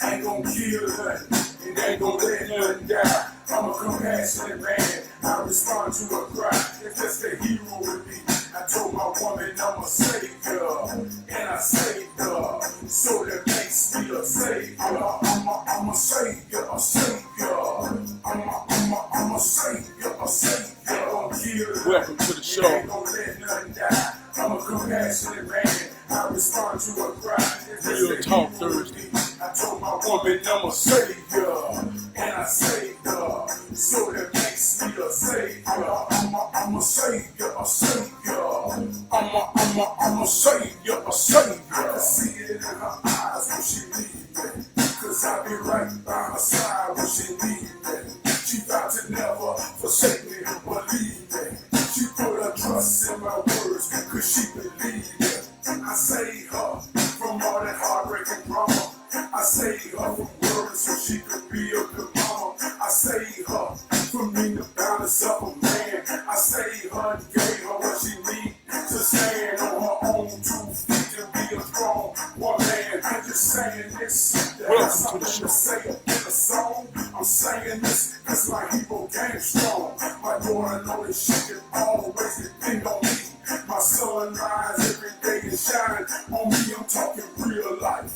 Ain't gon' kill nothing, and ain't gon' let nothing die. I'm a compassionate man, I respond to a cry. It's just a hero with me. I told my woman I'm a savior, and I saved her, so that makes me a savior. I'm a savior, a savior. I'm a savior, a savior. Gon' kill Welcome to the show. Ain't gon' let nothing die. I'm a compassionate man, I respond to a cry. Real Talk Thursday. I told my woman I'm a savior, and I saved her, so that makes me a savior. I'm a savior, a savior. I'm a savior, a savior. I can see it in her eyes when she leave me, cause I be right by her side when she need me. She vowed to never forsake me, believe me. She put her trust in my words, cause she believed it. I saved her from all that heartbreak and drama. I saved her from worries so she could be a good mama. I saved her from needing the balance of a man. I saved her and gave her what she need to stand on her own 2 feet and be a strong woman. I'm just saying this. Welcome to the show. Say in a song. I'm saying this cause my hero game strong. My daughter know that she can always depend on me. My sun rise every day and shine on me. I'm talking real life.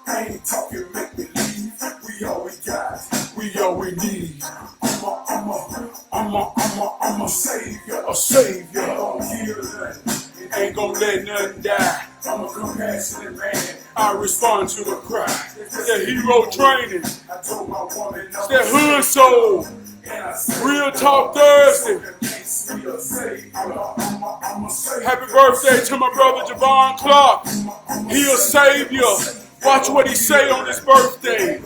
I ain't talking make believe. We all we got. We all we need. I'm a savior. A savior. Ain't gon' kill nothing. Ain't gon' let nothing die. I'm a compassionate man. I respond to a cry. That hero training. I told my woman It's that hood soul. Real Talk Thursday. Happy birthday to my brother Javon Clark. He a savior. Watch what he say on his birthday.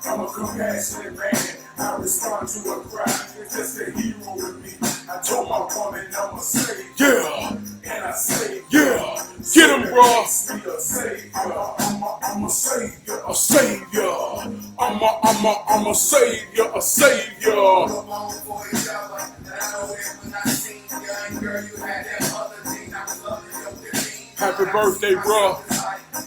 I'm a compassionate man. I respond to a cry. It's just a hero with me. I told my woman I'm a savior. Yeah. And I saved Yeah. Get him, bro. I'm a savior. A savior. I'm a savior. A savior. Along for each other, and I know that when I seen you, and girl, you had that other thing. I was loving your routine. Happy birthday, bro.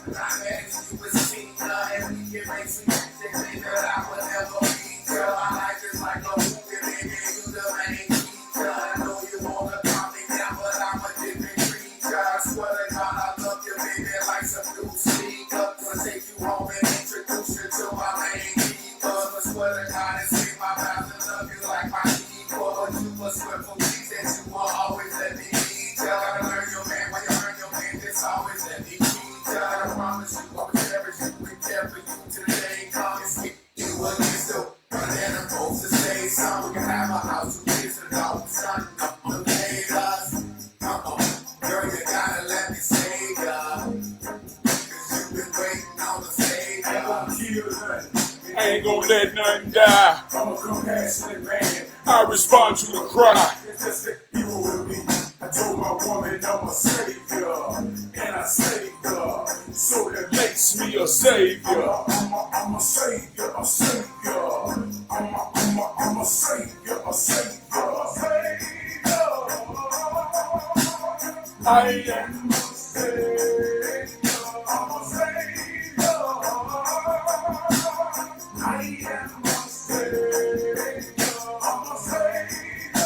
And I asked you was seen, and we get right some music that I would never be. Girl, I like just like a movie, baby. You the main feature. I know you wanna calm me down, but I'm a different creature. I swear to God, I love you, baby, like some new speak up. Gonna take you home and introduce you to my main keeper. I swear to God, it's in my mouth to love you like my keeper. But you must swear for me that you will always let me lead you. Gotta learn your man, when you learn your man, it's always let me lead you. I promise you, I will cherish you and care for you till the day comes. You will get so and I'm supposed to say something. We can have a house with kids and dogs, son. Don't hate us. Girl, you gotta let me save ya. Cause you've been waiting on the savior. Ain't gon' let nothing die. I'm a compassionate man. I respond to the cry. It's just a hero with me. I told my woman I'm a savior, and I saved her, so that Makes me a savior. I'm a savior, a savior. I'm a savior, a savior. I am a savior. I'm a savior. I am a savior. I'm a savior.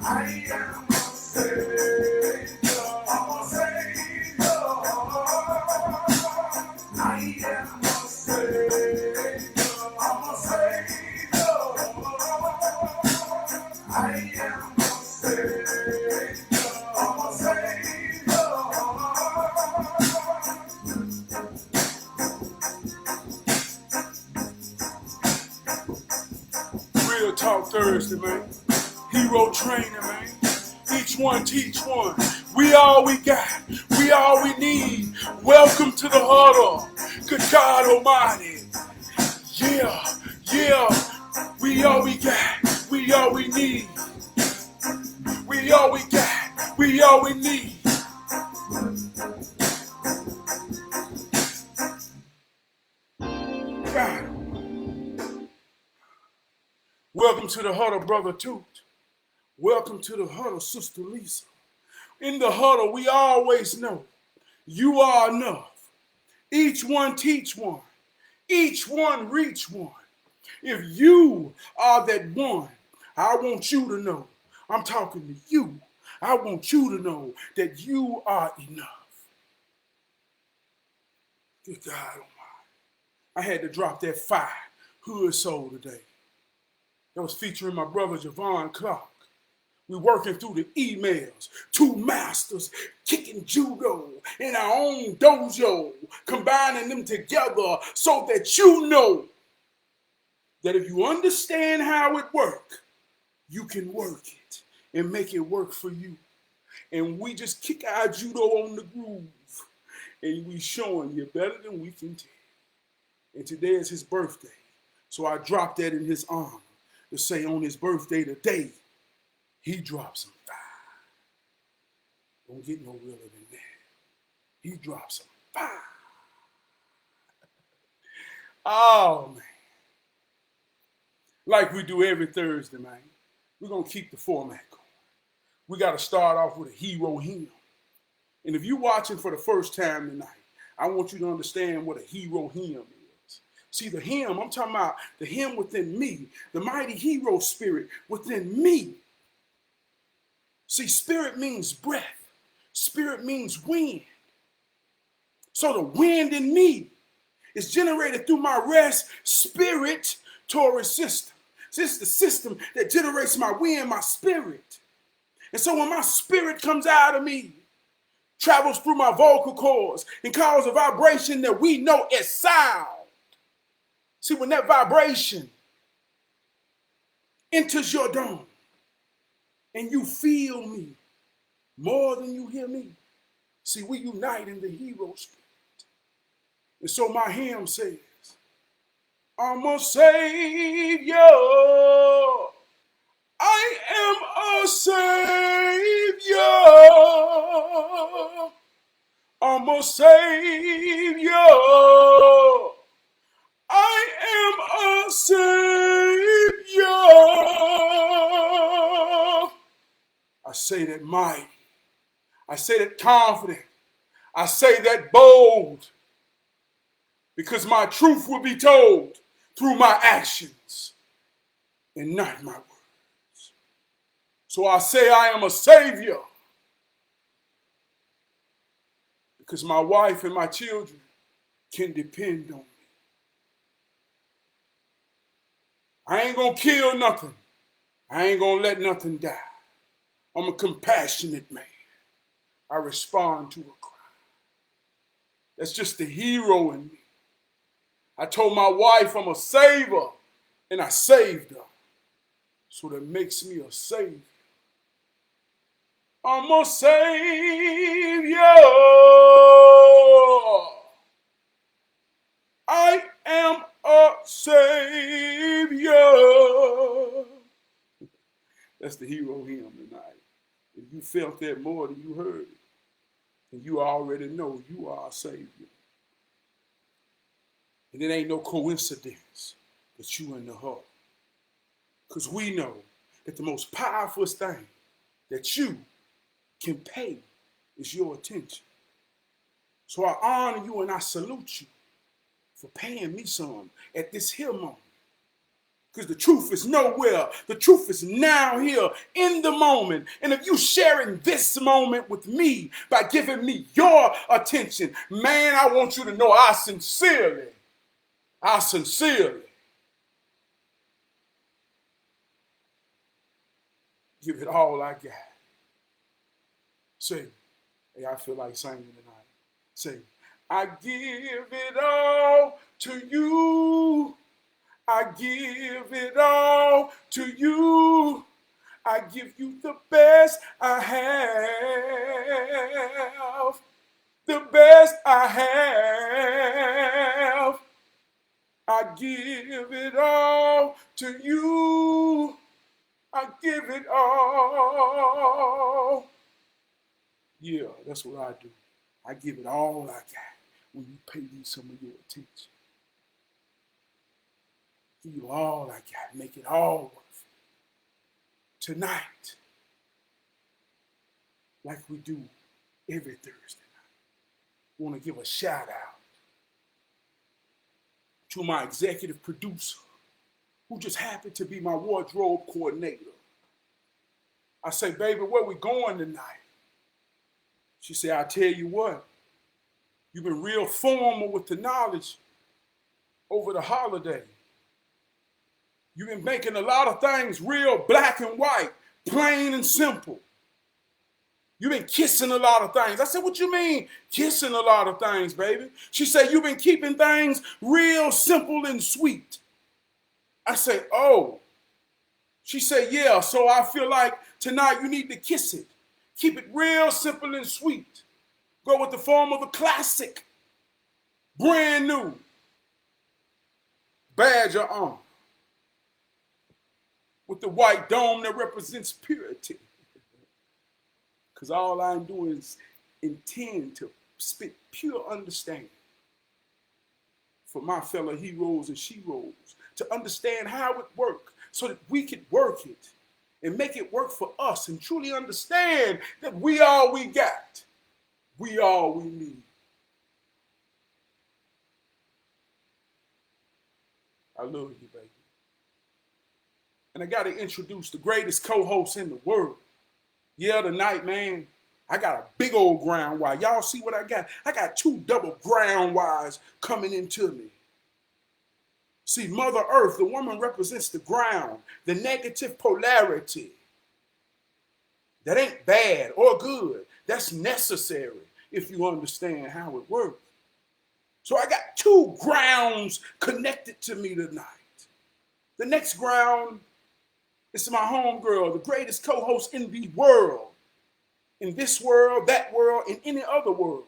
I am a savior. I'm a savior. I am a savior. I'm a savior. I am a savior. I'm a savior. Real Talk Thursday, man. Hero training, man. Each one teach one. We all we got. We all we need. Welcome to the huddle. Good God Almighty. Yeah, yeah. We all we got. We all we need. We all we got. We all we need. God. Welcome to the huddle, Brother Toot. Welcome to the huddle, Sister Lisa. In the huddle, we always know you are enough. Each one teach one. Each one reach one. If you are that one, I want you to know. I'm talking to you. I want you to know that you are enough. Good God Almighty. I had to drop that fire hood soul today. That was featuring my brother Javon Clark. We working through the emails, two masters kicking judo in our own dojo, combining them together so that you know that if you understand how it works, you can work it and make it work for you. And we just kick our judo on the groove, and we showing you better than we can tell. And today is his birthday, so I dropped that in his honor to say on his birthday today, he dropped some fire. Don't get no realer than that. He dropped some fire. Oh, man. Like we do every Thursday, man. We're going to keep the format going. We got to start off with a hero hymn. And if you're watching for the first time tonight, I want you to understand what a hero hymn is. See, the hymn, I'm talking about the hymn within me, the mighty hero spirit within me. See, spirit means breath. Spirit means wind. So the wind in me is generated through my respiratory system. So it's the system that generates my wind, my spirit. And so when my spirit comes out of me, travels through my vocal cords and causes a vibration that we know as sound. See, when that vibration enters your dome and you feel me more than you hear me, see, we unite in the hero spirit. And so my hymn says, I'm a savior. I am a savior. I'm a savior. I am a savior. I say that mighty. I say that confident. I say that bold. Because my truth will be told through my actions and not my words. So I say I am a savior. Because my wife and my children can depend on me. I ain't gonna kill nothing. I ain't gonna let nothing die. I'm a compassionate man. I respond to a cry. That's just the hero in me. I told my wife I'm a saver, and I saved her. So that makes me a savior. I'm a savior. I am a savior. That's the hero hymn tonight. If you felt that more than you heard it, then you already know you are a savior. And it ain't no coincidence that you in the huddle. Because we know that the most powerful thing that you can pay is your attention. So I honor you and I salute you for paying me some at this here moment. Because the truth is nowhere. The truth is now here in the moment. And if you sharing this moment with me by giving me your attention, man, I want you to know I sincerely give it all I got. Say, hey, I feel like singing tonight. Say, I give it all to you. I give it all to you. I give you the best I have. The best I have. I give it all to you. I give it all. Yeah, that's what I do. I give it all I got when you pay me some of your attention. Give you all I got. Make it all worth it. Tonight, like we do every Thursday night. I want to give a shout out to my executive producer, who just happened to be my wardrobe coordinator. I say, baby, where we going tonight? She said, I tell you what, you've been real formal with the knowledge over the holiday. You've been making a lot of things real black and white, plain and simple. You've been kissing a lot of things. I said, what you mean kissing a lot of things, baby? She said, you've been keeping things real simple and sweet. I said, oh. She said, yeah, so I feel like tonight you need to kiss it. Keep it real simple and sweet. Go with the form of a classic, brand new badge of honor with the white dome that represents purity. Because all I'm doing is intend to spit pure understanding for my fellow heroes and sheroes, to understand how it works so that we could work it and make it work for us and truly understand that we all we got, we all we need. I love you, baby. And I got to introduce the greatest co-host in the world. Yeah, tonight, man, I got a big old ground wire. Y'all see what I got? I got 2 double ground wires coming into me. See, Mother Earth, the woman represents the ground, the negative polarity. That ain't bad or good. That's necessary if you understand how it works. So I got 2 grounds connected to me tonight. The next ground is my homegirl, the greatest co-host in the world. In this world, that world, in any other world.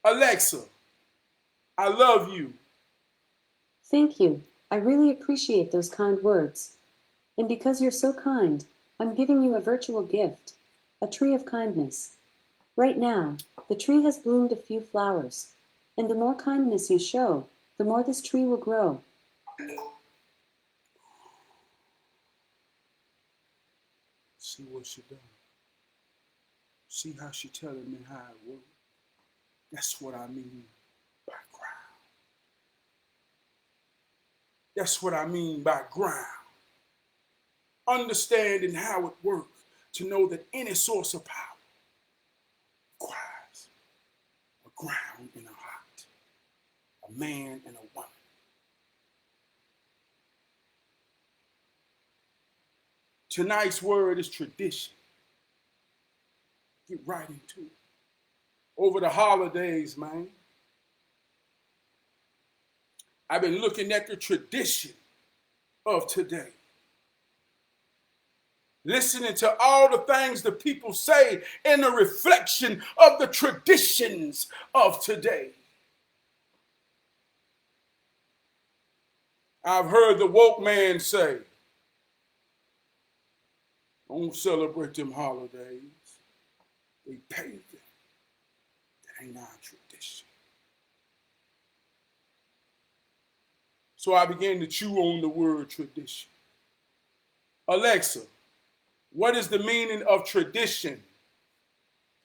Alexa, I love you. Thank you. I really appreciate those kind words. And because you're so kind, I'm giving you a virtual gift, a tree of kindness. Right now, the tree has bloomed a few flowers, and the more kindness you show, the more this tree will grow. See what she done. See how she telling me how it works. That's what I mean by ground. That's what I mean by ground. Understanding how it works to know that any source of power requires a ground and a heart, a man and a woman. Tonight's word is tradition. Get right into it. Over the holidays, man, I've been looking at the tradition of today. Listening to all the things the people say in a reflection of the traditions of today. I've heard the woke man say, don't celebrate them holidays. They pay them. That ain't our tradition. So I began to chew on the word tradition. Alexa, what is the meaning of tradition?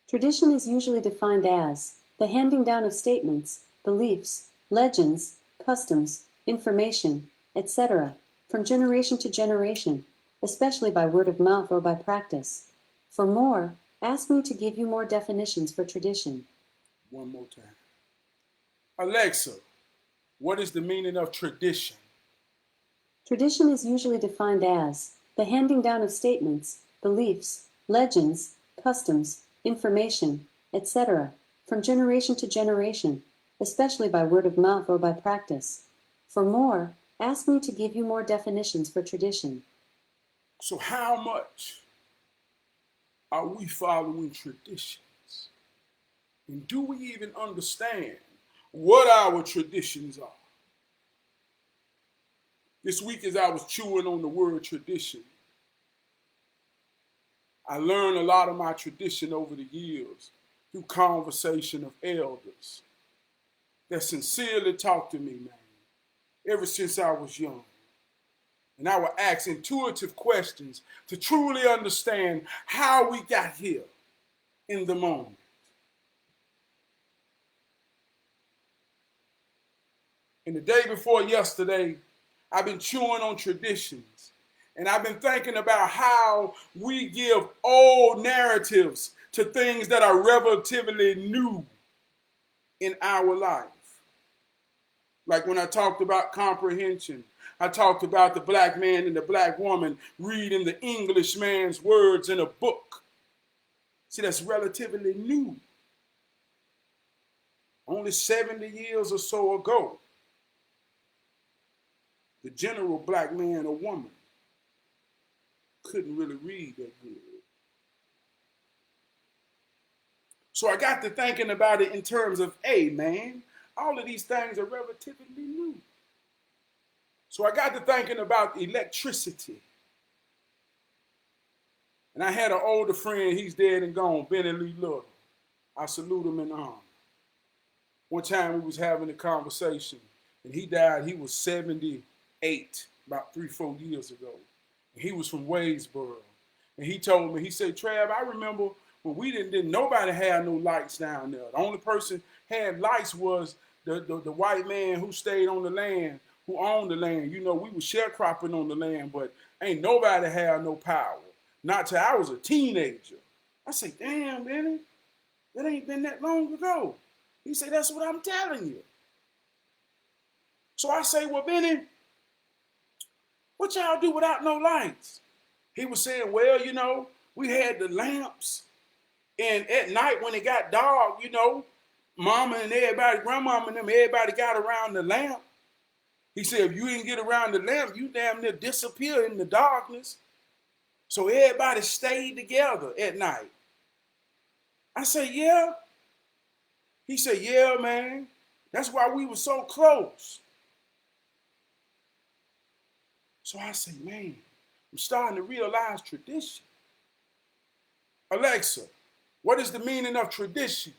Tradition is usually defined as the handing down of statements, beliefs, legends, customs, information, etc., from generation to generation, especially by word of mouth or by practice. For more, ask me to give you more definitions for tradition. One more time. Alexa, what is the meaning of tradition? Tradition is usually defined as the handing down of statements, beliefs, legends, customs, information, etc., from generation to generation, especially by word of mouth or by practice. For more, ask me to give you more definitions for tradition. So how much are we following traditions? And do we even understand what our traditions are? This week as I was chewing on the word tradition, I learned a lot of my tradition over the years through conversation of elders that sincerely talked to me, man, ever since I was young. And I would ask intuitive questions to truly understand how we got here in the moment. And the day before yesterday, I've been chewing on traditions. And I've been thinking about how we give old narratives to things that are relatively new in our life. Like when I talked about comprehension, I talked about the black man and the black woman reading the English man's words in a book. See, that's relatively new. Only 70 years or so ago, the general black man or woman couldn't really read that good. So I got to thinking about it in terms of, hey, man, all of these things are relatively new. So I got to thinking about electricity. And I had an older friend, he's dead and gone, Benny Lee Little. I salute him in honor. One time we was having a conversation, and he died, he was 78, about 3-4 years ago. And he was from Waysboro. And he told me, he said, Trav, I remember when we didn't nobody had no lights down there. The only person had lights was the white man who stayed on the land, who owned the land. You know, we were sharecropping on the land, but ain't nobody had no power. Not till I was a teenager. I say, damn, Benny, that ain't been that long ago. He said, that's what I'm telling you. So I say, well, Benny, what y'all do without no lights? He was saying, well, you know, we had the lamps. And at night when it got dark, you know, mama and everybody, grandmama and them, everybody got around the lamp. He said, if you didn't get around the lamp, you damn near disappear in the darkness. So everybody stayed together at night. I said, yeah. He said, yeah, man. That's why we were so close. So I say, man, I'm starting to realize tradition. Alexa, what is the meaning of tradition?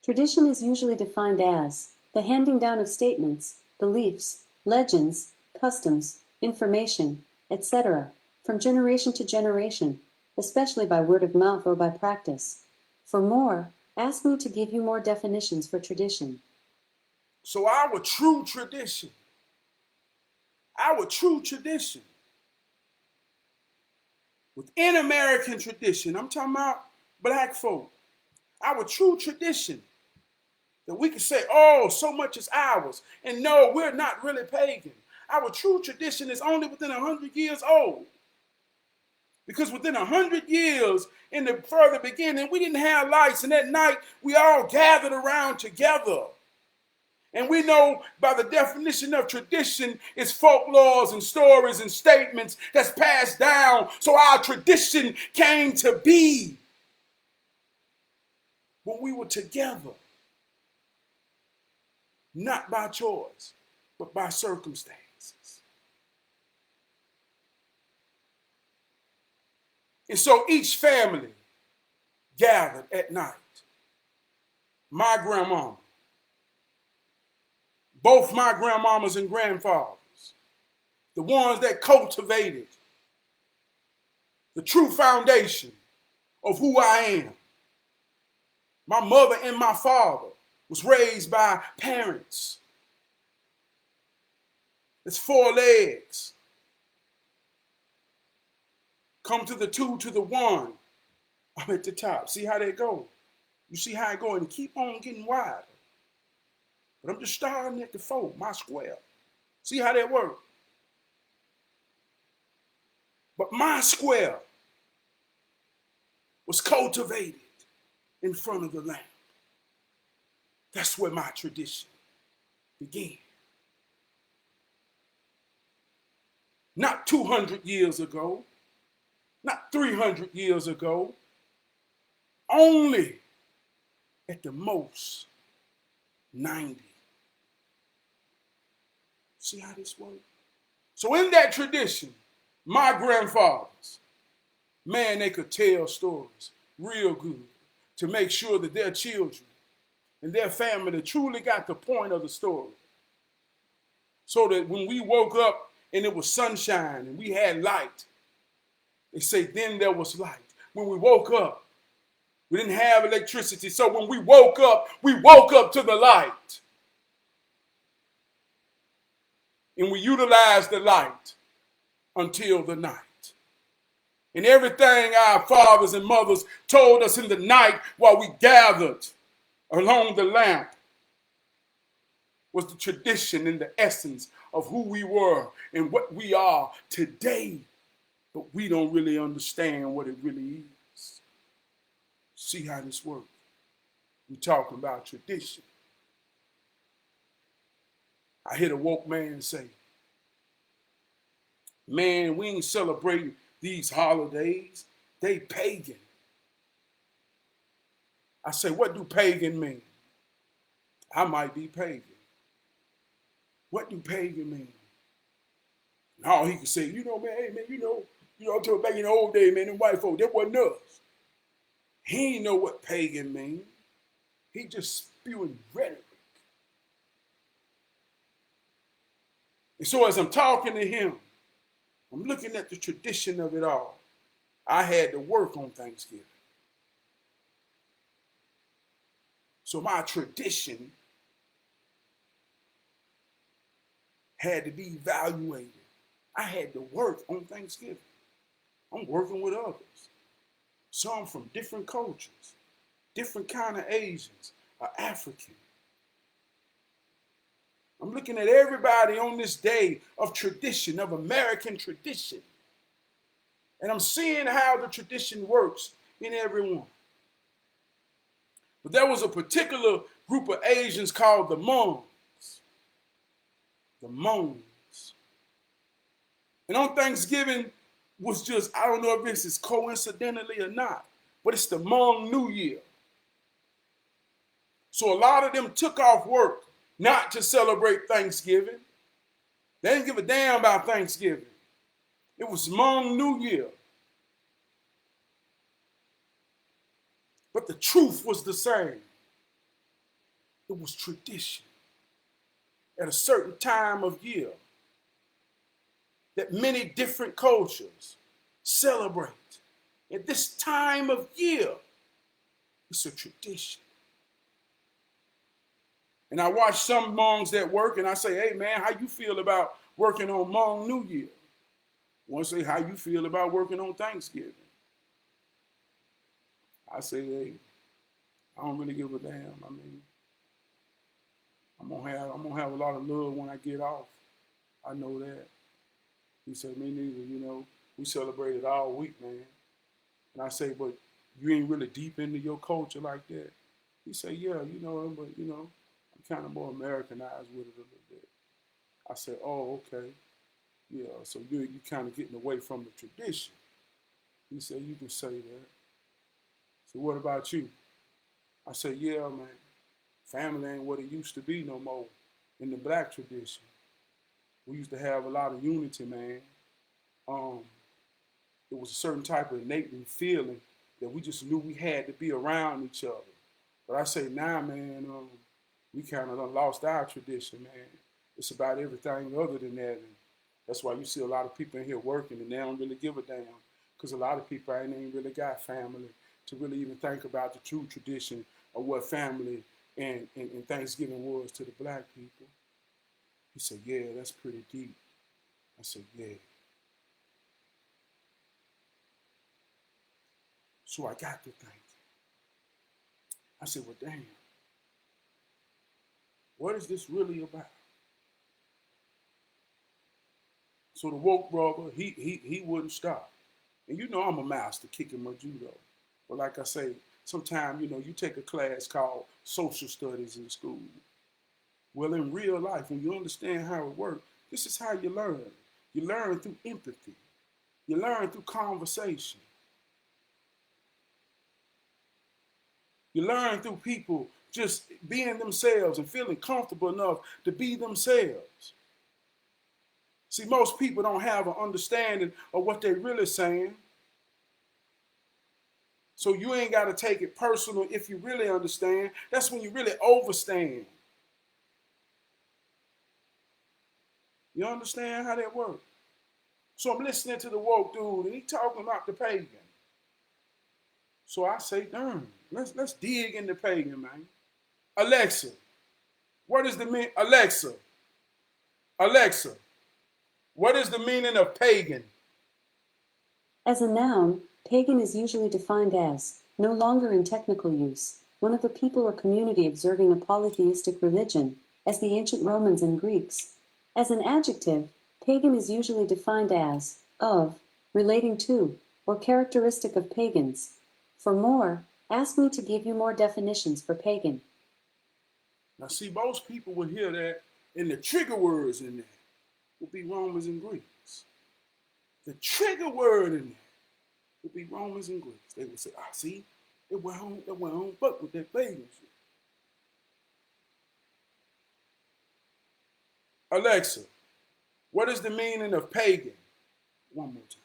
Tradition is usually defined as the handing down of statements, beliefs, legends, customs, information, etc., from generation to generation, especially by word of mouth or by practice. For more, ask me to give you more definitions for tradition. So our true tradition, within American tradition, I'm talking about black folk, our true tradition, that we can say, oh, so much is ours. And no, we're not really pagan. Our true tradition is only within 100 years old. Because within 100 years, in the further beginning, we didn't have lights. And at night, we all gathered around together. And we know by the definition of tradition, it's folklores and stories and statements that's passed down. So our tradition came to be when we were together. Not by choice, but by circumstances. And so each family gathered at night. My grandmama, both my grandmamas and grandfathers, the ones that cultivated the true foundation of who I am. My mother and my father was raised by parents. It's 4 legs. Come to the 2 to the 1. I'm at the top. See how they go? You see how it go and keep on getting wider. But I'm just starting at the 4, my square. See how that work? But my square was cultivated in front of the lamp. That's where my tradition began. Not 200 years ago, not 300 years ago, only at the most 90. See how this works? So in that tradition, my grandfathers, man, they could tell stories real good to make sure that their children and their family truly got the point of the story. So that when we woke up and it was sunshine and we had light, they say then there was light. When we woke up We didn't have electricity. So when we woke up to the light. And we utilized the light until the night. And everything our fathers and mothers told us in the night while we gathered along the lamp was the tradition and the essence of who we were and what we are today. But we don't really understand what it really is. See how this works. We're talking about tradition. I hear the woke man say, man, we ain't celebrating these holidays. They pagan. I say, what do pagan mean? I might be pagan. What do pagan mean? And all he can say, man, hey, man, I'm talking back in the old days, man, them white folk, that wasn't us. He ain't know what pagan means. He just spewing rhetoric. And so as I'm talking to him, I'm looking at the tradition of it all. I had to work on Thanksgiving. So my tradition had to be evaluated. I had to work on Thanksgiving. I'm working with others. Some from different cultures, different kind of Asians, African. I'm looking at everybody on this day of tradition, of American tradition. And I'm seeing how the tradition works in everyone. But there was a particular group of Asians called the Hmong. The Hmong. And on Thanksgiving was just, I don't know if this is coincidentally or not, but it's the Hmong New Year. So a lot of them took off work not to celebrate Thanksgiving. They didn't give a damn about Thanksgiving. It was Hmong New Year. But the truth was the same. It was tradition. At a certain time of year that many different cultures celebrate. At this time of year, it's a tradition. And I watch some Hmongs that work and I say, hey man, how you feel about working on Hmong New Year? I want to say, how you feel about working on Thanksgiving? I say, hey, I don't really give a damn. I mean, I'm gonna have a lot of love when I get off. I know that. He said, me neither, we celebrated all week, man. And I say, but you ain't really deep into your culture like that. He said, yeah, but I'm kind of more Americanized with it a little bit. I said, oh, okay. Yeah, so you're kind of getting away from the tradition. He said, you can say that. So what about you? I said, yeah, man. Family ain't what it used to be no more in the black tradition. We used to have a lot of unity, man. It was a certain type of innate feeling that we just knew we had to be around each other. But I say now, man, we kind of lost our tradition, man. It's about everything other than that. And that's why you see a lot of people in here working and they don't really give a damn. Because a lot of people ain't really got family to really even think about the true tradition of what family and Thanksgiving was to the black people. He said, yeah, that's pretty deep. I said, yeah. So I got to think. I said, well, damn. What is this really about? So the woke brother, he wouldn't stop. And I'm a master kicking my judo. But like I say, sometimes, you take a class called social studies in school. Well, in real life, when you understand how it works, this is how you learn. You learn through empathy. You learn through conversation. You learn through people just being themselves and feeling comfortable enough to be themselves. See, most people don't have an understanding of what they're really saying. So you ain't got to take it personal if you really understand. That's when you really overstand. You understand how that works? So I'm listening to the woke dude, and he talking about the pagan. So I say, darn, let's dig into pagan, man. Alexa, what is the mean? Alexa, what is the meaning of pagan? As a noun, pagan is usually defined as, no longer in technical use, one of a people or community observing a polytheistic religion, as the ancient Romans and Greeks. As an adjective, pagan is usually defined as, of, relating to, or characteristic of pagans. For more, ask me to give you more definitions for pagan. Now, see, most people will hear that, and the trigger words in there will be Romans and Greeks. The trigger word in there will be Romans and Greeks. They will say, see, it went on, fuck with that pagan shit. Alexa, what is the meaning of pagan? One more time.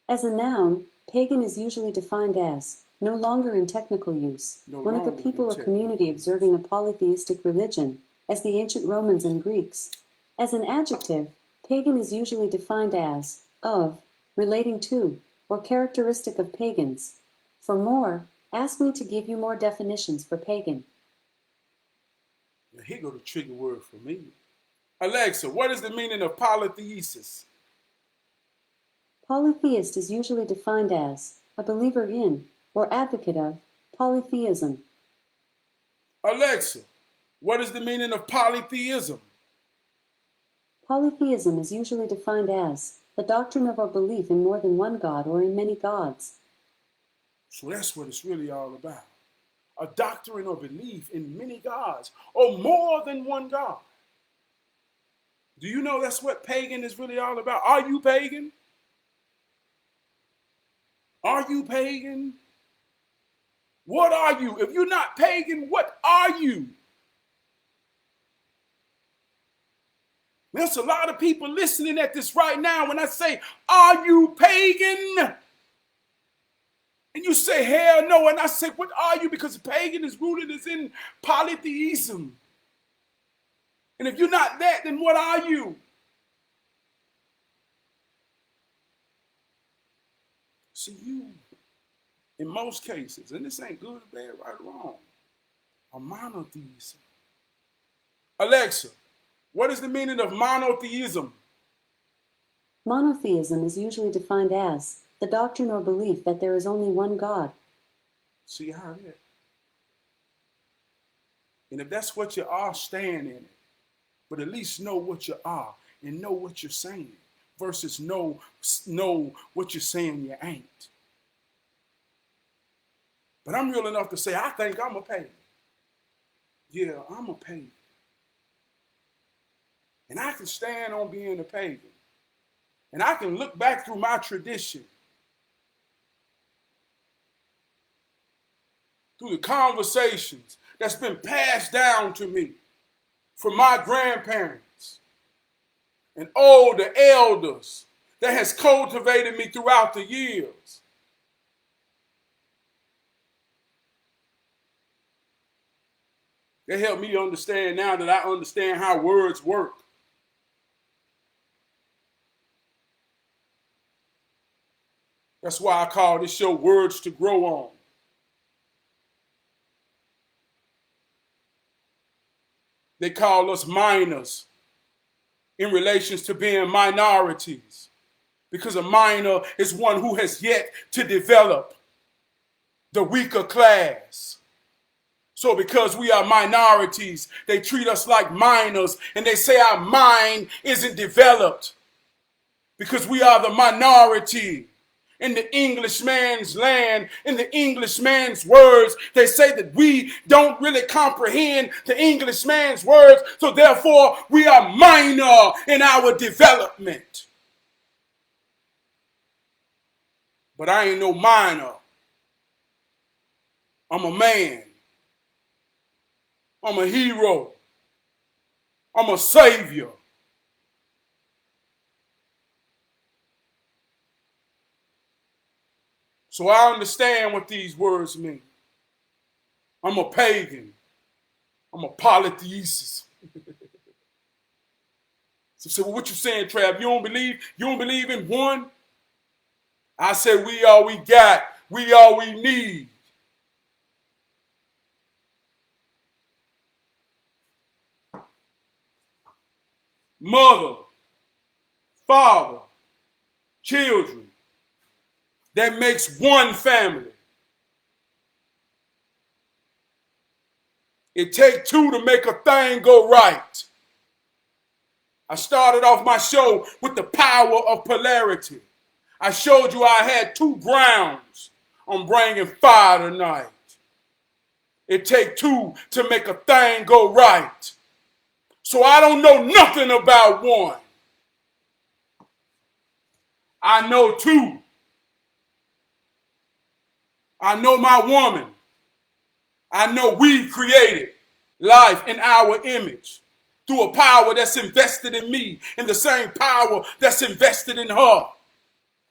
As a noun, pagan is usually defined as, no longer in technical use, one of a people or community observing a polytheistic religion, as the ancient Romans and Greeks. As an adjective, pagan is usually defined as, of, relating to, or characteristic of pagans. For more, ask me to give you more definitions for pagan. Now here go the trigger word for me. Alexa, what is the meaning of polythesis? Polytheist is usually defined as, a believer in, or advocate of, polytheism. Alexa, what is the meaning of polytheism? Polytheism is usually defined as, the doctrine of or belief in more than one God or in many gods. So that's what it's really all about. A doctrine or belief in many gods, or more than one God. Do you know that's what pagan is really all about? Are you pagan? Are you pagan? What are you? If you're not pagan, what are you? There's a lot of people listening at this right now when I say, are you pagan? And you say, hell no. And I say, what are you? Because pagan is rooted is in polytheism. And if you're not that, then what are you? See, you, in most cases, and this ain't good or bad, right or wrong, are monotheism. Alexa, what is the meaning of monotheism? Monotheism is usually defined as, the doctrine or belief that there is only one God. See how that? And if that's what you are, stand in it. But at least know what you are and know what you're saying versus know what you're saying you ain't. But I'm real enough to say, I think I'm a pagan. Yeah, I'm a pagan. And I can stand on being a pagan. And I can look back through my tradition, through the conversations that's been passed down to me from my grandparents and older elders that has cultivated me throughout the years. They help me understand now that I understand how words work. That's why I call this show Words to Grow On. They call us minors in relations to being minorities, because a minor is one who has yet to develop the weaker class. So because we are minorities, they treat us like minors, and they say our mind isn't developed because we are the minority. In the Englishman's land, in the Englishman's words, they say that we don't really comprehend the Englishman's words, so therefore we are minor in our development. But I ain't no minor. I'm a man. I'm a hero. I'm a savior. So I understand what these words mean. I'm a pagan. I'm a polytheist. So well, what you saying, Trav? You don't believe in one? I said we all we got. We all we need. mother, father, children. That makes one family. It takes two to make a thing go right. I started off my show with the power of polarity. I showed you I had two grounds on bringing fire tonight. It takes two to make a thing go right. So I don't know nothing about one. I know two. I know my woman. I know we created life in our image through a power that's invested in me and the same power that's invested in her.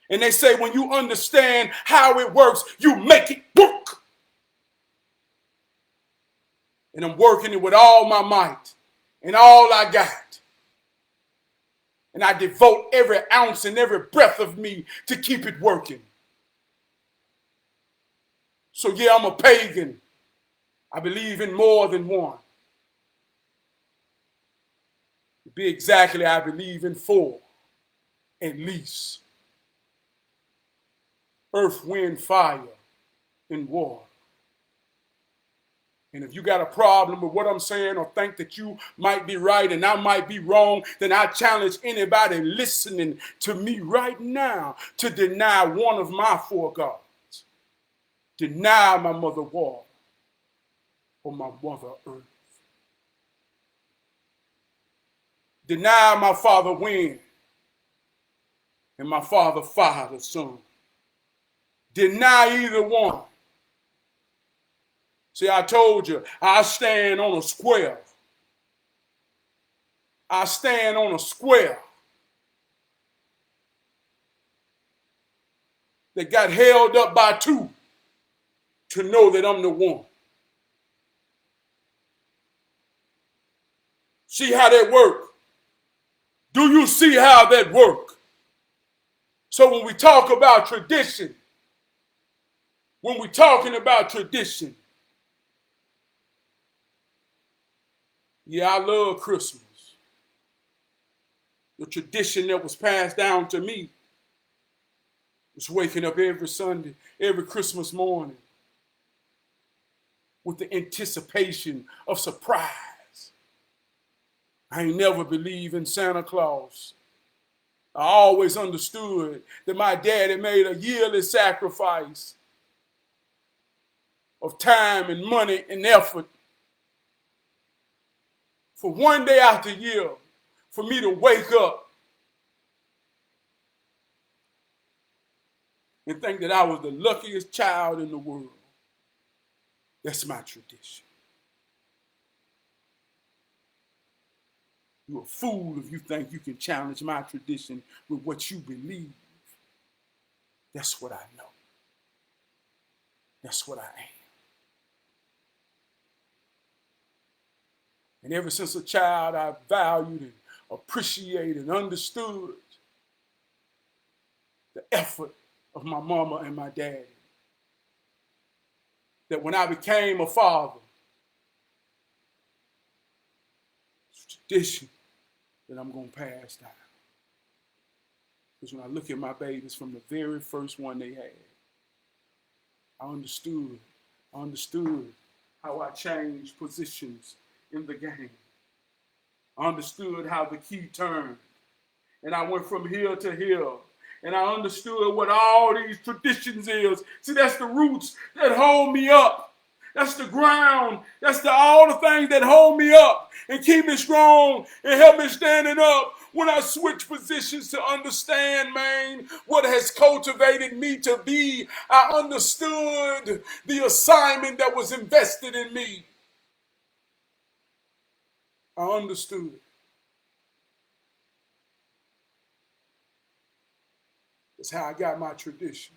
And they say when you understand how it works, you make it work. And I'm working it with all my might and all I got. And I devote every ounce and every breath of me to keep it working. So yeah, I'm a pagan. I believe in more than one. To be exactly, I believe in four, at least. Earth, wind, fire, and water. And if you got a problem with what I'm saying or think that you might be right and I might be wrong, then I challenge anybody listening to me right now to deny one of my four gods. Deny my mother water or my mother earth. Deny my father wind and my father fire, the sun. Deny either one. See, I told you, I stand on a square. I stand on a square that got held up by two to know that I'm the one. See how that work? Do you see how that work? So when we talk about tradition, when we're talking about tradition, yeah, I love Christmas. The tradition that was passed down to me was waking up every Sunday, every Christmas morning with the anticipation of surprise. I ain't never believed in Santa Claus. I always understood that my daddy made a yearly sacrifice of time and money and effort for one day out the year for me to wake up and think that I was the luckiest child in the world. That's my tradition. You're a fool if you think you can challenge my tradition with what you believe. That's what I know. That's what I am. And ever since a child, I valued and appreciated and understood the effort of my mama and my daddy. That when I became a father, it's a tradition that I'm going to pass down. Because when I look at my babies from the very first one they had, I understood how I changed positions in the game. I understood how the key turned. And I went from here to here. And I understood what all these traditions is. See, that's the roots that hold me up. That's the ground. That's all the things that hold me up and keep me strong and help me standing up when I switch positions to understand, man, what has cultivated me to be. I understood the assignment that was invested in me. I understood. That's how I got my tradition.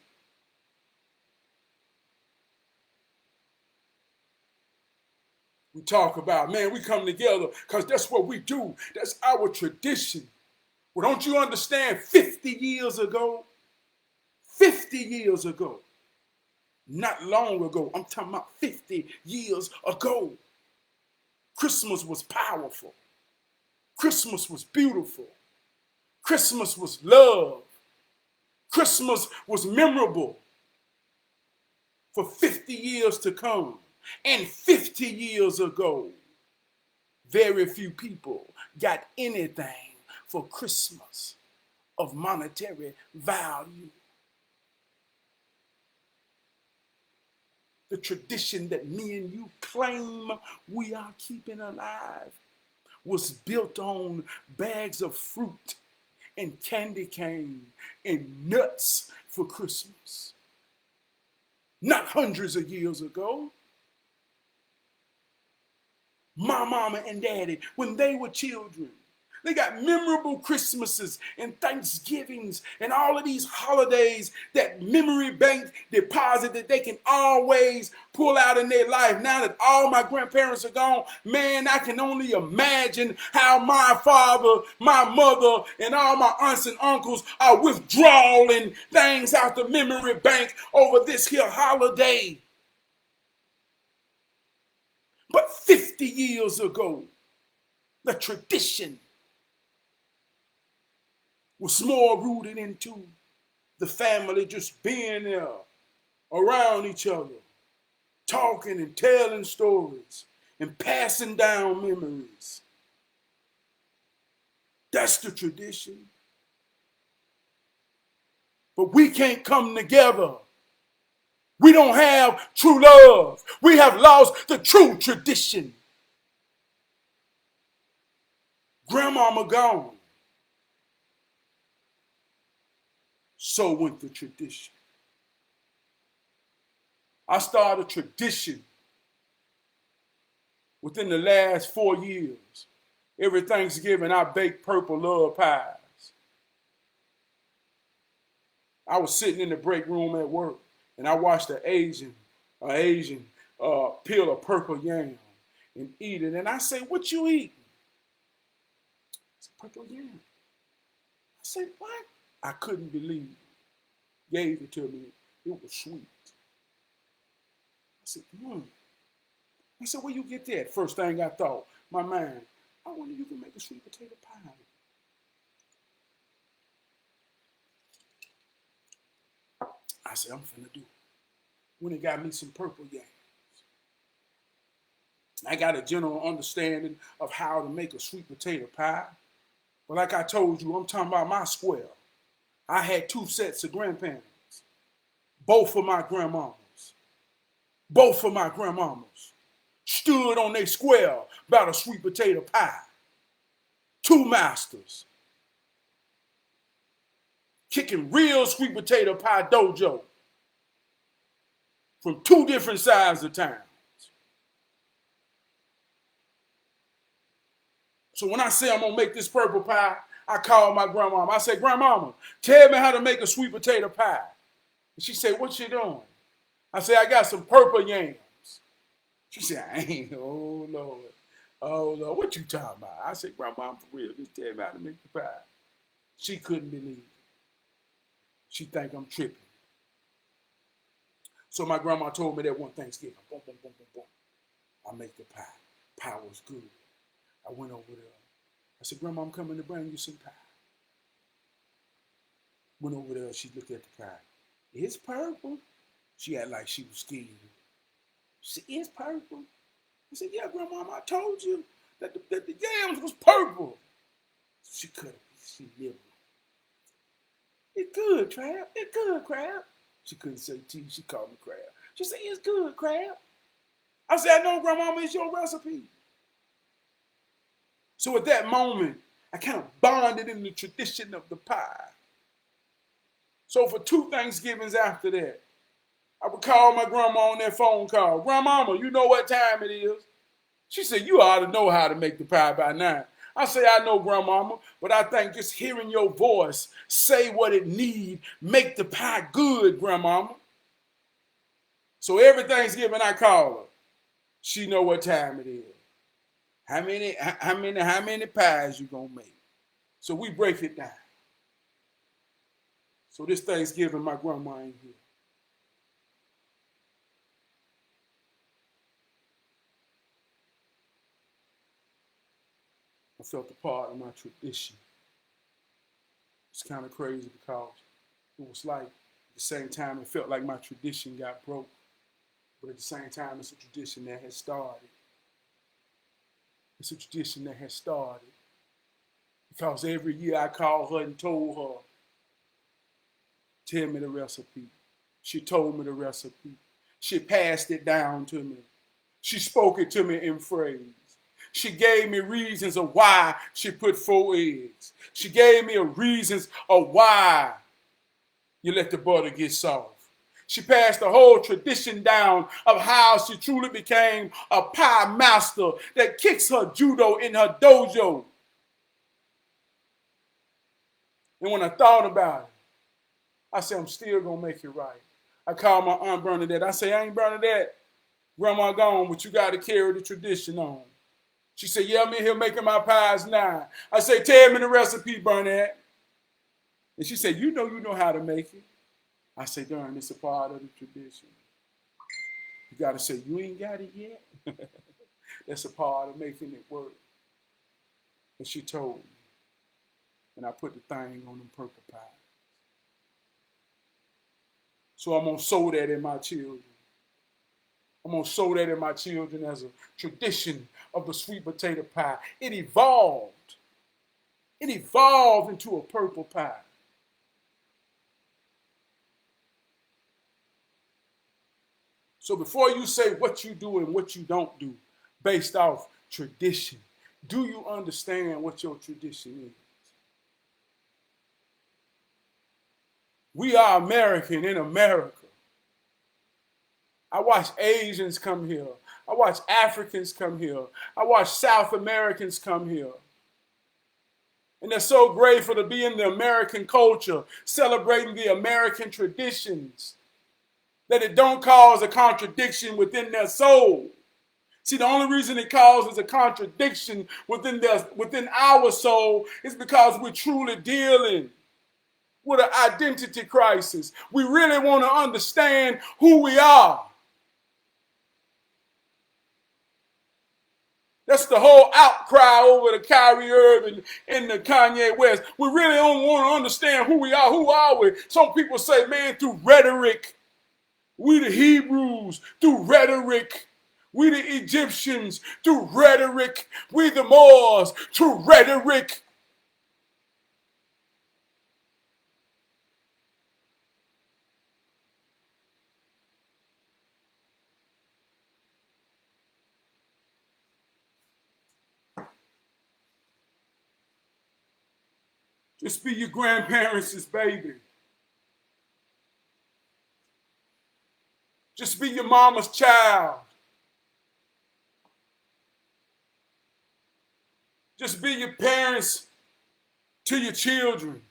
We talk about, man, we come together because that's what we do. That's our tradition. Well, don't you understand 50 years ago, not long ago, I'm talking about 50 years ago, Christmas was powerful. Christmas was beautiful. Christmas was love. Christmas was memorable for 50 years to come. And 50 years ago, very few people got anything for Christmas of monetary value. The tradition that me and you claim we are keeping alive was built on bags of fruit and candy cane and nuts for Christmas. Not hundreds of years ago. My mama and daddy, when they were children, they got memorable Christmases and Thanksgivings and all of these holidays that memory bank deposit that they can always pull out in their life. Now that all my grandparents are gone, man, I can only imagine how my father, my mother, and all my aunts and uncles are withdrawing things out the memory bank over this here holiday. But 50 years ago, the tradition was more rooted into the family just being there around each other, talking and telling stories and passing down memories. That's the tradition. But we can't come together. We don't have true love. We have lost the true tradition. Grandmama gone. So went the tradition. I started a tradition within the last 4 years. Every Thanksgiving, I bake purple love pies. I was sitting in the break room at work, and I watched an Asian peel a purple yam and eat it. And I say, "What you eating?" It's purple yam. I said, "What?" I couldn't believe it. Gave it to me. It was sweet. I said, I said, "Where you get that?" First thing I thought, my mind, I wonder if you can make a sweet potato pie. I said, I'm finna do it. When it got me some purple yams. I got a general understanding of how to make a sweet potato pie. But like I told you, I'm talking about my square. I had 2 sets of grandparents. Both of my grandmamas. Both of my grandmamas stood on their square about a sweet potato pie. 2 masters. Kicking real sweet potato pie dojo. From 2 different sides of town. So when I say I'm gonna make this purple pie, I call my grandmama. I say, "Grandmama, tell me how to make a sweet potato pie." And she said, "What you doing?" I said, "I got some purple yams." She said, "I ain't, oh Lord, what you talking about?" I said, "Grandma, for real, just tell me how to make the pie." She couldn't believe it. She think I'm tripping. So my grandma told me that one Thanksgiving, boom, boom, boom, boom, boom. I make the pie. Pie was good. I went over there. I said, "Grandma, I'm coming to bring you some pie." Went over there. She looked at the pie. "It's purple." She acted like she was scared. She said, "It's purple." I said, "Yeah, Grandma, I told you that the yams was purple." She cut it. She nibbled. "It's good, Crab. It's good, Crab." She couldn't say T. She called me Crab. She said, "It's good, Crab." I said, "I know, Grandmama, it's your recipe." So at that moment, I kind of bonded in the tradition of the pie. So for 2 Thanksgivings after that, I would call my grandma on that phone call. "Grandmama, you know what time it is?" She said, "You ought to know how to make the pie by now." I say, "I know, Grandmama, but I think just hearing your voice say what it need, make the pie good, Grandmama." So every Thanksgiving I call her. She know what time it is. How many pies you gonna make? So we break it down. So this Thanksgiving, my grandma ain't here. I felt a part of my tradition. It's kind of crazy because it was like at the same time it felt like my tradition got broke. But at the same time, it's a tradition that has started. It's a tradition that has started. Because every year I called her and told her, tell me the recipe. She told me the recipe. She passed it down to me. She spoke it to me in phrase. She gave me reasons of why she put 4 eggs. She gave me reasons of why you let the butter get soft. She passed the whole tradition down of how she truly became a pie master that kicks her judo in her dojo. And when I thought about it, I said, I'm still going to make it right. I called my Aunt Bernadette. I say, Aunt Bernadette, Grandma gone, but you got to carry the tradition on. She said, yeah, I'm in here making my pies now. I say, tell me the recipe, Bernadette. And she said, you know how to make it. I say, darn, it's a part of the tradition. You got to say, you ain't got it yet? That's a part of making it work. And she told me. And I put the thing on them purple pies. So I'm going to sow that in my children. I'm going to sow that in my children as a tradition of the sweet potato pie. It evolved. It evolved into a purple pie. So before you say what you do and what you don't do based off tradition, do you understand what your tradition is? We are American in America. I watch Asians come here. I watch Africans come here. I watch South Americans come here. And they're so grateful to be in the American culture, celebrating the American traditions, that it don't cause a contradiction within their soul. See, the only reason it causes a contradiction within our soul is because we're truly dealing with an identity crisis. We really want to understand who we are. That's the whole outcry over the Kyrie Irving and the Kanye West. We really don't want to understand who we are. Who are we? Some people say, man, through rhetoric. We the Hebrews, through rhetoric. We the Egyptians, through rhetoric. We the Moors, through rhetoric. Just be your grandparents' baby. Just be your mama's child. Just be your parents to your children.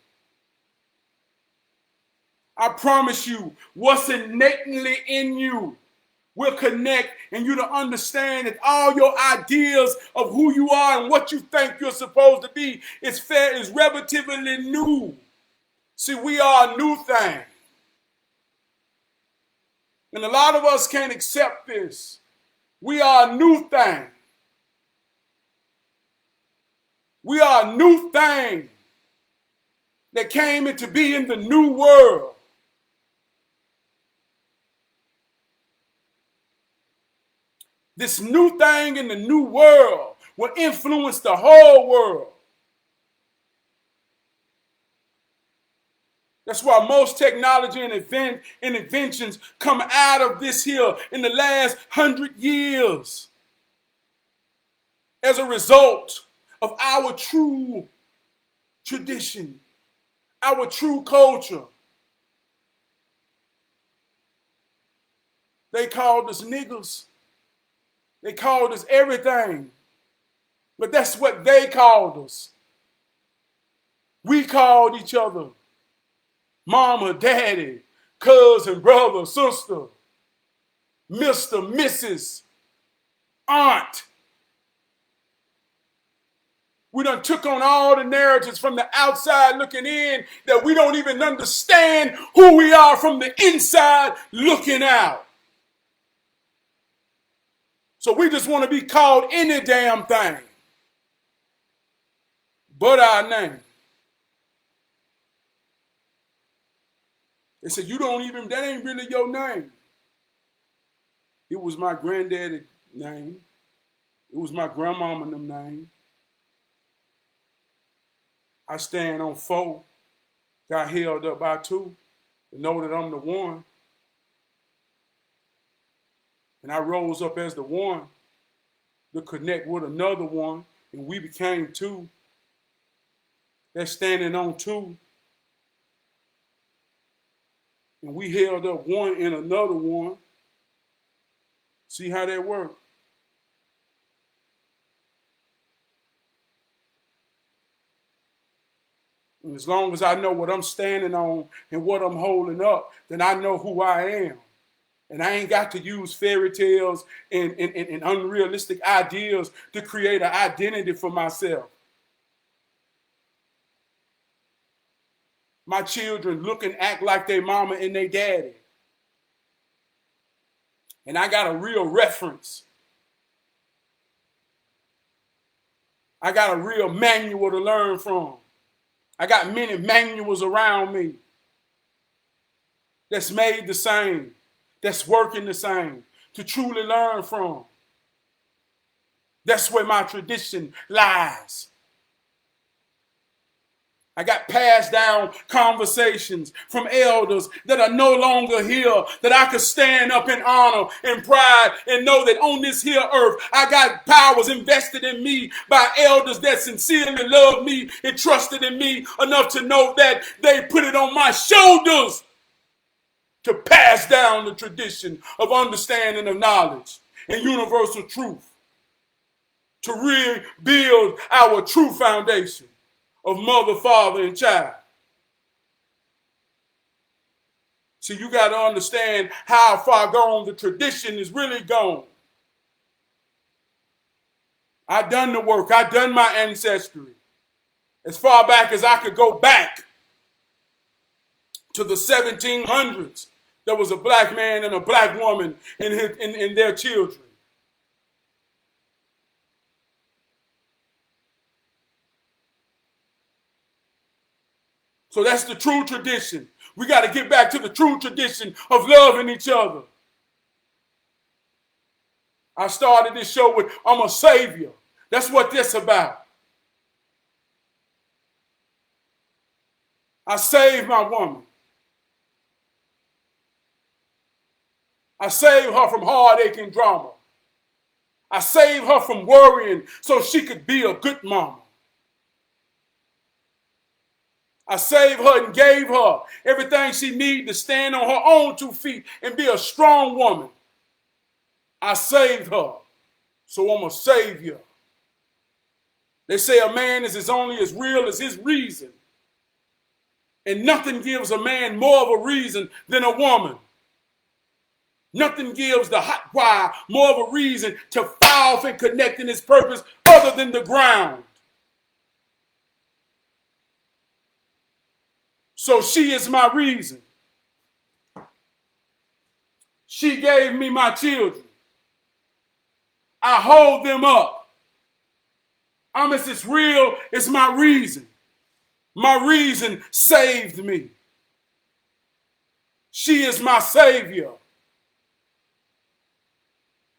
I promise you, what's innately in you will connect, and you to understand that all your ideas of who you are and what you think you're supposed to be is relatively new. See, we are a new thing. And a lot of us can't accept this. We are a new thing. We are a new thing that came into being in the new world. This new thing in the new world will influence the whole world. That's why most technology and inventions come out of this here in the last 100 years as a result of our true tradition, our true culture. They called us niggers. They called us everything. But that's what they called us. We called each other mama, daddy, cousin, brother, sister, Mr., Mrs., aunt. We done took on all the narratives from the outside looking in that we don't even understand who we are from the inside looking out. So we just want to be called any damn thing. but our name. They said, you don't even, that ain't really your name. It was my granddaddy's name. It was my grandmama and them name. I stand on 4, got held up by 2, to know that I'm the one. And I rose up as the one to connect with another one, and we became 2. That's standing on 2. And we held up 1 and another 1. See how that works? And as long as I know what I'm standing on and what I'm holding up, then I know who I am. And I ain't got to use fairy tales and unrealistic ideas to create an identity for myself. My children look and act like their mama and their daddy. And I got a real reference. I got a real manual to learn from. I got many manuals around me that's made the same, that's working the same, to truly learn from. That's where my tradition lies. I got passed down conversations from elders that are no longer here, that I could stand up in honor and pride and know that on this here earth, I got powers invested in me by elders that sincerely love me and trusted in me enough to know that they put it on my shoulders to pass down the tradition of understanding of knowledge and universal truth, to rebuild our true foundation of mother, father, and child. See, you got to understand how far gone the tradition is really gone. I done the work. I done my ancestry. As far back as I could go back to the 1700s, there was a black man and a black woman and their children. So that's the true tradition. We got to get back to the true tradition of loving each other. I started this show with, I'm a savior. That's what this about. I saved my woman. I saved her from heartache and drama. I saved her from worrying so she could be a good mama. I saved her and gave her everything she needed to stand on her own 2 feet and be a strong woman. I saved her, so I'm a savior. They say a man is only as real as his reason. And nothing gives a man more of a reason than a woman. Nothing gives the hot wire more of a reason to fire off and connect in his purpose other than the ground. So she is my reason. She gave me my children. I hold them up. I'm as real as my reason. My reason saved me. She is my savior.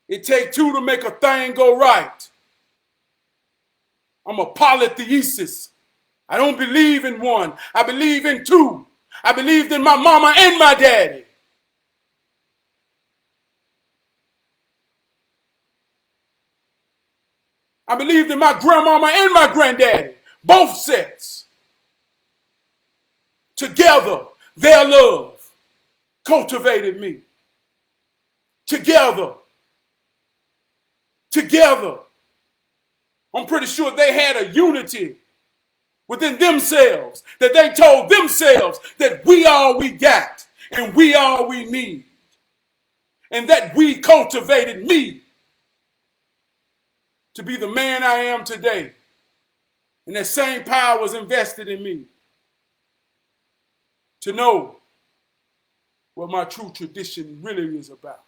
It takes 2 to make a thing go right. I'm a polytheist. I don't believe in 1. I believe in 2. I believed in my mama and my daddy. I believed in my grandmama and my granddaddy. Both sets. Together, their love cultivated me. Together. I'm pretty sure they had a unity within themselves, that they told themselves that we all we got and we all we need. And that we cultivated me to be the man I am today. And that same power was invested in me to know what my true tradition really is about.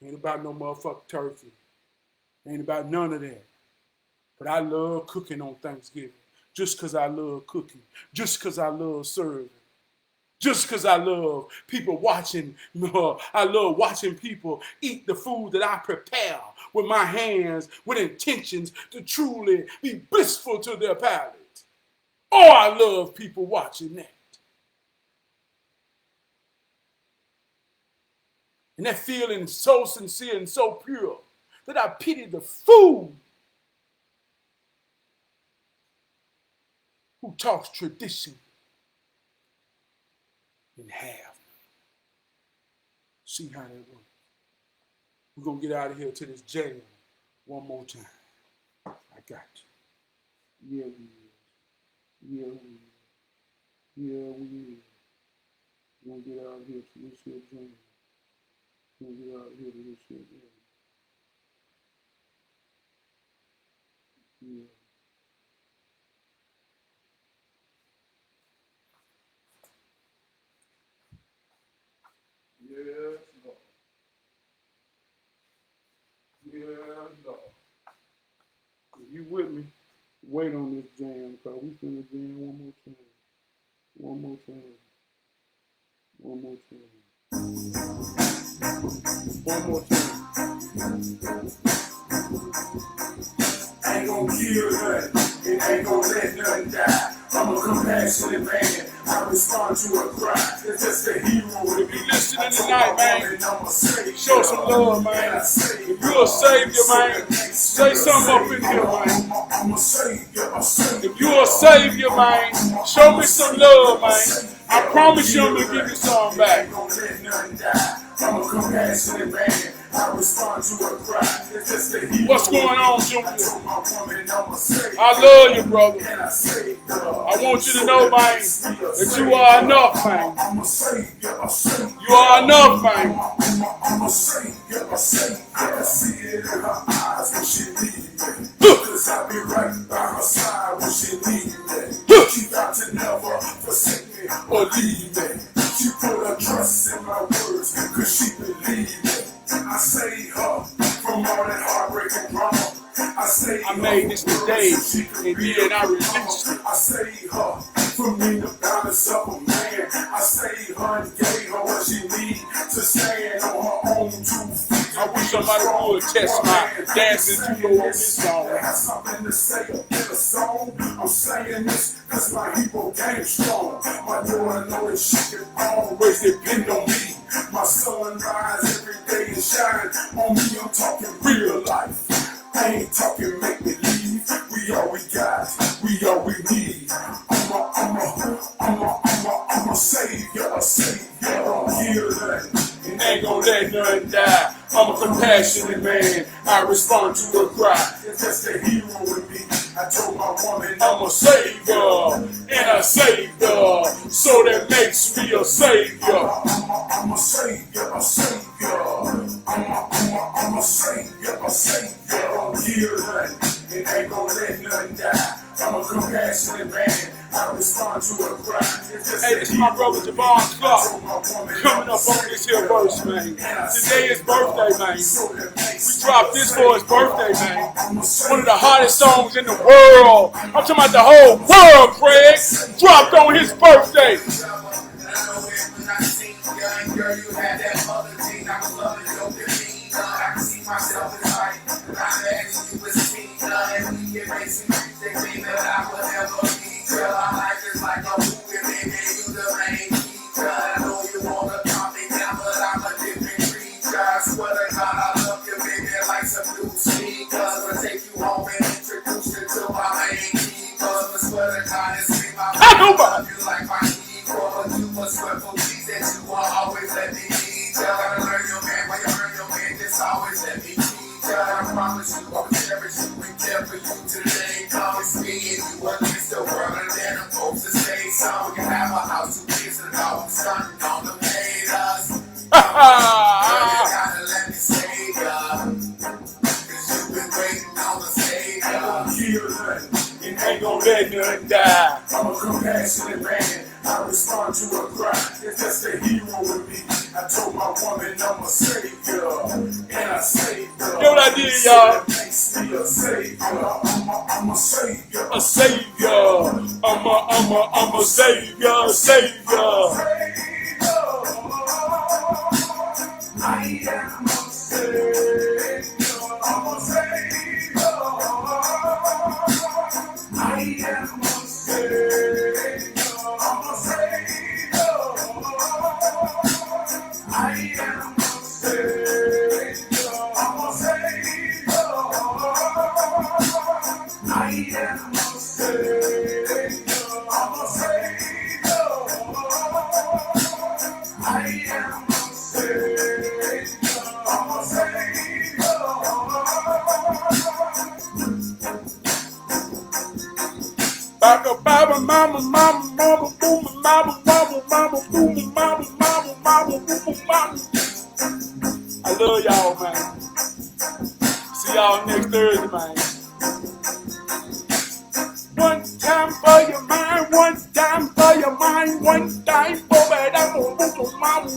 Ain't about no motherfucking turkey. Ain't about none of that. But I love cooking on Thanksgiving. Just because I love cooking. Just because I love serving. Just because I love people watching. I love watching people eat the food that I prepare with my hands with intentions to truly be blissful to their palate. Oh, I love people watching that. And that feeling is so sincere and so pure that I pity the fool who talks tradition in half. See how that works. We're going to get out of here to this jail one more time. I got you. Yeah, we is. Yeah, we is. Yeah, we is. We're going to get out of here to this here jail. We're going to get out of here to this here jail. Yeah. Yes, Lord. Yes, Lord. If you with me, wait on this jam, because we finna jam one more time. One more time. One more time. One more time. Ain't gon' kill nothing, it ain't gon' let nothing die. I'm a compassionate man, I respond to a cry. It's just a hero. If you listening tonight, man, show some love, man. If you're a savior, man, say something up in here, man. I'm a savior, a savior. If you're a savior, man, show me some love, man. I promise you I'm gonna give you some back. Ain't gon' let nothing die. I'm a compassionate man. I respond to a cry. It's just a hero. What's going on, Junior? I told my woman I'm a savior. I love you, brother. And I saved her. I want you to know, man, that you are enough, man. I'm a savior, a savior. You are enough, man. I'm a savior, a savior. I can see it in her eyes when she leaves me. Cause I'll be right by her side when she leaves me. She got to never forsake me or leave me. She put her trust in my words cause she believed me. I saved her from all that heartbreak and drama. I made this today, and then I released it. I saved her from being the balance of a man. I saved her and gave her what she needs to stand on her own 2 feet. I wish somebody would test my dancing too low on this song. I have something to say in a song. I'm saying this cause my hero game strong. My daughter know that she can always depend on me. My sun rise every day and shine on me. I'm talking real life. I ain't talking make believe. We all we got, we all we need. I'm a savior, a savior. Don't kill nothing, and ain't gon' let nothing die. I'm a compassionate man. I respond to a cry. It's just a hero with me. I told my woman I'm a savior, and I saved her, so that makes me a savior. I'm a savior, a savior. I'm a savior, a savior. Don't kill nothing, and ain't gon' let nothing die. I'm a compassionate man. I respond to a cry. Hey, this is my brother Javon Clark coming up on this here verse, man. Today is birthday, man. We dropped this for his birthday, man. One of the hottest songs in the world. I'm talking about the whole world, Craig. Dropped on his birthday. Girl, you had that other thing. I was loving your demeanor. I can see myself in sight. And I imagine you was Tina. And we get racing. They think that I would ever be. Girl, I like this like a movie. Baby, you the main feature. I know you wanna calm me down, but I'm a different creature. I swear to God, I love you, baby, like some new sneakers. I'll take you home and introduce you to my main keepers. I swear to God, it's me, my love you like my equal. But you must swear for me that you will always let me lead. Gotta learn your man, when you learn your man, just always let me lead. I promise you, I'll cherish you and care for you today. Promise me and you against the world, and then I'm supposed to stay. So we can have a house, 2 kids, and a dog, sun on the haters. Girl, you gotta let me stay, cause you've been waiting on the stage. kill nothing, and Ain't gon' let nothing die. I'm a compassionate man. I respond to a cry. It's just a hero with me. I told my woman I'm a savior, and I saved her. Get what I did, y'all. So that makes me a savior. I'm a savior. A savior. I'm a savior, savior. I am a savior. I'm a savior. I am a savior. I'm a savior. I am a savior. I'm a savior. I am a savior. I'm a savior. I am a savior. I'm a savior. Baba, mama, mama, mama, boom, mama, mama, mama, boom, mama, mama, mama, boom, mama. I love y'all, man. See y'all next Thursday, man. One time for your mind, one time for your mind, one time for that. I'm gonna mama,